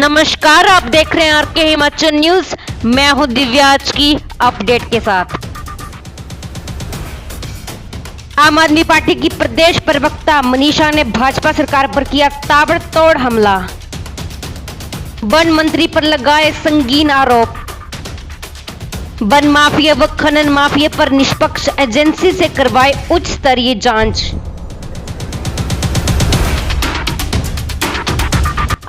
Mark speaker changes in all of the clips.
Speaker 1: नमस्कार, आप देख रहे हैं आरके हिमाचल न्यूज। मैं हूं दिव्याज की अपडेट के साथ। आम आदमी पार्टी की प्रदेश प्रवक्ता मनीषा ने भाजपा सरकार पर किया ताबड़तोड़ हमला। वन मंत्री पर लगाए संगीन आरोप। वन माफिया व खनन माफिया पर निष्पक्ष एजेंसी से करवाए उच्च स्तरीय जांच।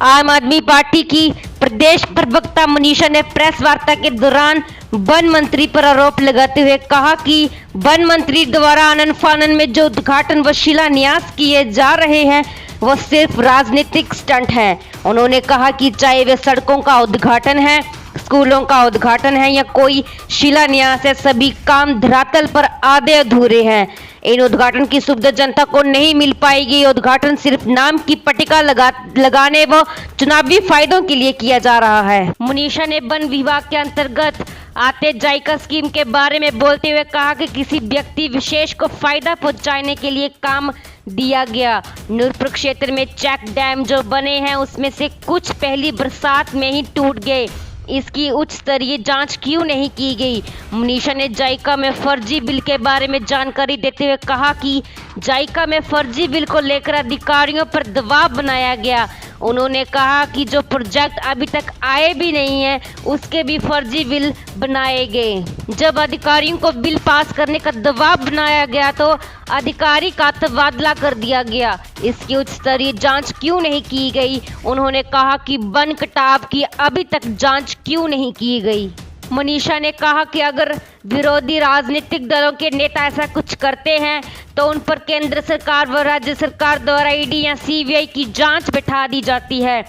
Speaker 1: आम आदमी पार्टी की प्रदेश प्रवक्ता मनीषा ने प्रेस वार्ता के दौरान वन मंत्री पर आरोप लगाते हुए कहा कि वन मंत्री द्वारा आनन फानन में जो उद्घाटन व शिलान्यास किए जा रहे हैं वह सिर्फ राजनीतिक स्टंट है। उन्होंने कहा कि चाहे वे सड़कों का उद्घाटन है, स्कूलों का उद्घाटन है या कोई शिलान्यास है, सभी काम धरातल पर आधे अधूरे हैं। इन उद्घाटन की सुविधा जनता को नहीं मिल पाएगी। उद्घाटन सिर्फ नाम की पट्टिका लगाने व चुनावी फायदों के लिए किया जा रहा है। मनीषा ने वन विभाग के अंतर्गत आते जायका स्कीम के बारे में बोलते हुए कहा कि किसी व्यक्ति विशेष को फायदा पहुंचाने के लिए काम दिया गया। नूरपुर क्षेत्र में चेक डैम जो बने हैं उसमें से कुछ पहली बरसात में ही टूट गए। इसकी उच्च स्तरीय जांच क्यों नहीं की गई? मनीषा ने जायका में फर्जी बिल के बारे में जानकारी देते हुए कहा कि जायका में फर्जी बिल को लेकर अधिकारियों पर दबाव बनाया गया। उन्होंने कहा कि जो प्रोजेक्ट अभी तक आए भी नहीं है उसके भी फर्जी बिल बनाए गए। जब अधिकारियों को बिल पास करने का दबाव बनाया गया तो अधिकारी का तबादला कर दिया गया। इसकी उच्च स्तरीय जांच क्यों नहीं की गई? उन्होंने कहा कि वन कटाव की अभी तक जांच क्यों नहीं की गई? मनीषा ने कहा कि अगर विरोधी राजनीतिक दलों के नेता ऐसा कुछ करते हैं तो उन पर केंद्र सरकार व राज्य सरकार द्वारा ईडी या सीबीआई की जांच बैठा दी जाती है।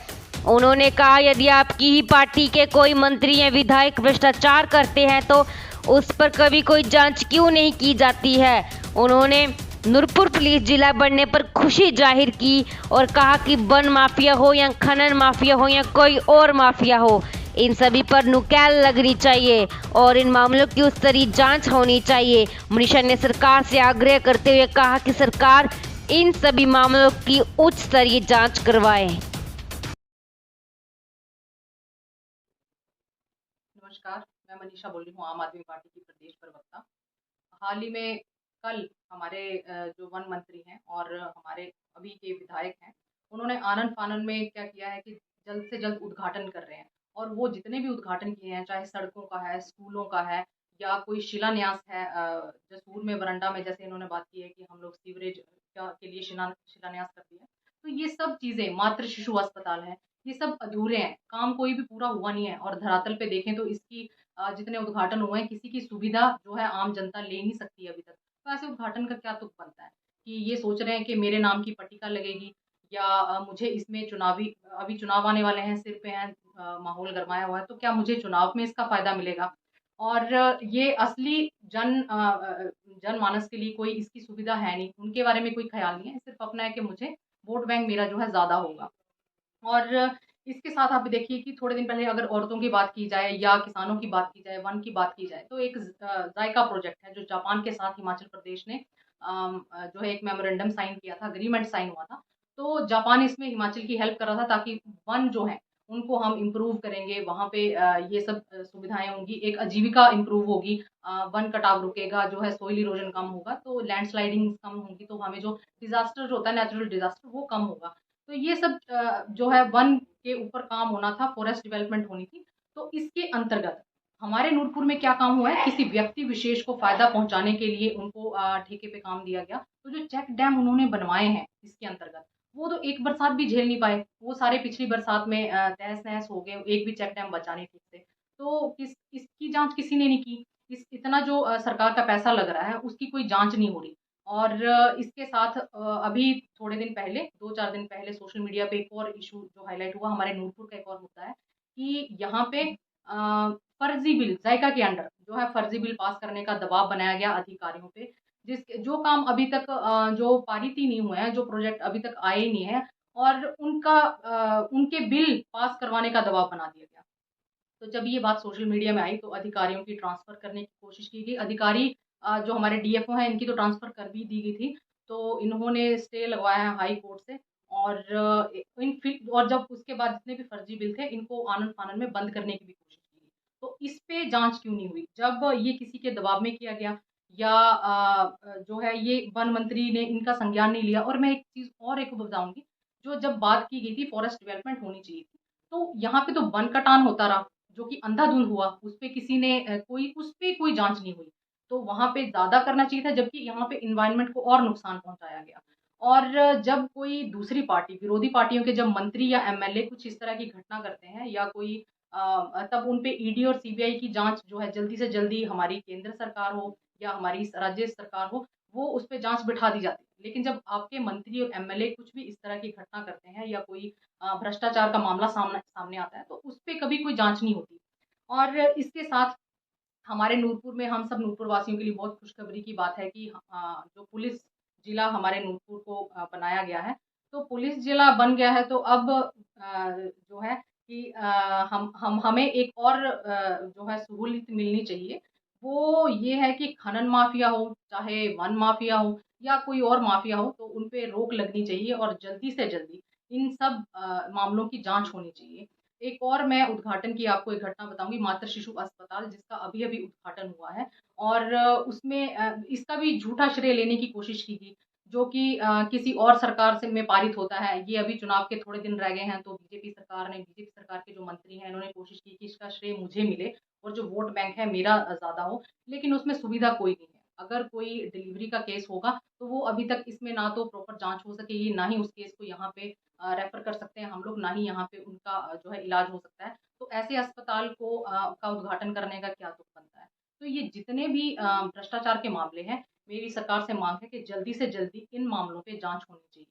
Speaker 1: उन्होंने कहा यदि आपकी ही पार्टी के कोई मंत्री या विधायक भ्रष्टाचार करते हैं तो उस पर कभी कोई जांच क्यों नहीं की जाती है? उन्होंने नूरपुर पुलिस जिला बनने पर खुशी जाहिर की और कहा कि वन माफिया हो या खनन माफिया हो या कोई और माफिया हो, इन सभी पर नुकेल लगनी चाहिए और इन मामलों की उच्च स्तरीय जांच होनी चाहिए। मनीषा ने सरकार से आग्रह करते हुए कहा कि सरकार इन सभी मामलों की उच्च स्तरीय जांच करवाए।
Speaker 2: नमस्कार, मैं मनीषा बोल रही हूँ, आम आदमी पार्टी की प्रदेश प्रवक्ता। हाल ही में कल हमारे जो वन मंत्री हैं और हमारे अभी के विधायक हैं, उन्होंने आनन फानन में क्या किया है कि जल्द से जल्द उद्घाटन कर रहे हैं और वो जितने भी उद्घाटन किए हैं, चाहे सड़कों का है, स्कूलों का है या कोई शिलान्यास है, जसूर में बरंडा में जैसे इन्होंने बात की है कि हम लोग सीवरेज के लिए शिलान्यास कर दिए, तो ये सब चीज़ें, मातृ शिशु अस्पताल है, ये सब अधूरे हैं, काम कोई भी पूरा हुआ नहीं है और धरातल पे देखें तो इसकी जितने उद्घाटन हुए हैं, किसी की सुविधा जो है आम जनता ले नहीं सकती अभी तक। तो ऐसे उद्घाटन का क्या तुक बनता है कि ये सोच रहे हैं कि मेरे नाम की पट्टिका लगेगी या मुझे इसमें अभी चुनाव आने वाले हैं, सिर पे हैं, माहौल गरमाया हुआ है, तो क्या मुझे चुनाव में इसका फ़ायदा मिलेगा? और ये असली जनमानस के लिए कोई इसकी सुविधा है नहीं, उनके बारे में कोई ख़्याल नहीं है, सिर्फ़ अपना है कि मुझे वोट बैंक मेरा जो है ज़्यादा होगा। और इसके साथ आप देखिए कि थोड़े दिन पहले अगर औरतों की बात की जाए या किसानों की बात की जाए, वन की बात की जाए, तो एक जायका प्रोजेक्ट है जो जापान के साथ हिमाचल प्रदेश ने जो है एक मेमोरेंडम साइन किया था, एग्रीमेंट साइन हुआ था। तो जापान इसमें हिमाचल की हेल्प कर रहा था ताकि वन जो है उनको हम इम्प्रूव करेंगे, वहाँ पे ये सब सुविधाएँ होंगी, एक आजीविका इम्प्रूव होगी, वन कटाव रुकेगा, जो है सॉइल इरोजन कम होगा, तो लैंडस्लाइडिंग कम होगी, तो हमें जो डिज़ास्टर जो होता है नेचुरल डिज़ास्टर वो कम होगा। तो ये सब जो है वन के ऊपर काम होना था, फॉरेस्ट डेवलपमेंट होनी थी। तो इसके अंतर्गत हमारे नूरपुर में क्या काम हुआ है, किसी व्यक्ति विशेष को फ़ायदा पहुँचाने के लिए उनको ठेके पे काम दिया गया। तो जो चेक डैम उन्होंने बनवाए हैं इसके अंतर्गत, वो तो एक बरसात भी झेल नहीं पाए। वो सारे पिछली बरसात में तहस-नहस हो गए, एक भी चेक डैम बचा नहीं ठीक से। तो इसकी जाँच किसी ने नहीं की। इतना जो सरकार का पैसा लग रहा है, उसकी कोई जाँच नहीं हो रही। और इसके साथ अभी थोड़े दिन पहले 2-4 दिन पहले सोशल मीडिया पे एक और इश्यू जो हाइलाइट हुआ, हमारे नूरपुर का एक और मुद्दा है कि यहाँ पे फर्जी बिल जायका के अंडर जो है फर्जी बिल पास करने का दबाव बनाया गया अधिकारियों पे। जो काम अभी तक जो पारित ही नहीं हुए हैं, जो प्रोजेक्ट अभी तक आए ही नहीं हैं और उनके बिल पास करवाने का दबाव बना दिया गया। तो जब ये बात सोशल मीडिया में आई तो अधिकारियों की ट्रांसफ़र करने की कोशिश की गई। अधिकारी जो हमारे डीएफओ हैं इनकी तो ट्रांसफ़र कर भी दी गई थी। तो इन्होंने स्टे लगवाया है हाई कोर्ट से और और जब उसके बाद जितने भी फर्जी बिल थे इनको आनन-फानन में बंद करने की भी कोशिश की गई। तो इस पे जाँच क्यों नहीं हुई? जब ये किसी के दबाव में किया गया या जो है ये वन मंत्री ने इनका संज्ञान नहीं लिया। और मैं एक चीज़ और एक बताऊँगी, जो जब बात की गई थी फॉरेस्ट डेवलपमेंट होनी चाहिए थी, तो यहाँ पे तो वन कटान होता रहा, जो कि अंधाधुंध हुआ, उसपे किसी ने उसपे कोई जाँच नहीं हुई। तो वहाँ पे ज़्यादा करना चाहिए था, जबकि यहाँ पे एनवायरनमेंट को और नुकसान पहुँचाया गया। और जब कोई दूसरी पार्टी, विरोधी पार्टियों के जब मंत्री या एमएलए कुछ इस तरह की घटना करते हैं या कोई तब उन पे ईडी और सीबीआई की जाँच जो है जल्दी से जल्दी हमारी केंद्र सरकार हो या हमारी राज्य सरकार हो, वो उस पे जाँच बिठा दी जाती है। लेकिन जब आपके मंत्री और एमएलए कुछ भी इस तरह की घटना करते हैं या कोई भ्रष्टाचार का मामला सामने सामने आता है, तो उस पे कभी कोई जाँच नहीं होती। और इसके साथ हमारे नूरपुर में, हम सब नूरपुर वासियों के लिए बहुत खुशखबरी की बात है कि जो पुलिस जिला हमारे नूरपुर को बनाया गया है, तो पुलिस जिला बन गया है। तो अब जो है कि हम हमें एक और जो है सहूलियत मिलनी चाहिए। वो ये है कि खनन माफिया हो, चाहे वन माफिया हो या कोई और माफिया हो, तो उन पे रोक लगनी चाहिए और जल्दी से जल्दी इन सब मामलों की जाँच होनी चाहिए। एक और मैं उद्घाटन की आपको एक घटना बताऊँगी, मातृ शिशु अस्पताल जिसका अभी-अभी उद्घाटन हुआ है। और उसमें इसका भी झूठा श्रेय लेने की कोशिश की गई, जो कि किसी और सरकार से में पारित होता है। ये अभी चुनाव के थोड़े दिन रह गए हैं, तो बीजेपी सरकार के जो मंत्री हैं, इन्होंने कोशिश की कि इसका श्रेय मुझे मिले और जो वोट बैंक है मेरा ज़्यादा हो, लेकिन उसमें सुविधा कोई नहीं है। अगर कोई डिलीवरी का केस होगा, तो वो अभी तक इसमें ना तो प्रॉपर जाँच हो सकेगी, ना ही उस केस को यहाँ पे रेफ़र कर सकते हैं हम लोग, ना ही यहाँ पे उनका जो है इलाज हो सकता है। तो ऐसे अस्पताल को का उद्घाटन करने का क्या तुक बनता है? तो ये जितने भी भ्रष्टाचार के मामले हैं, मेरी सरकार से माँग है कि जल्दी से जल्दी इन मामलों पे जाँच होनी चाहिए।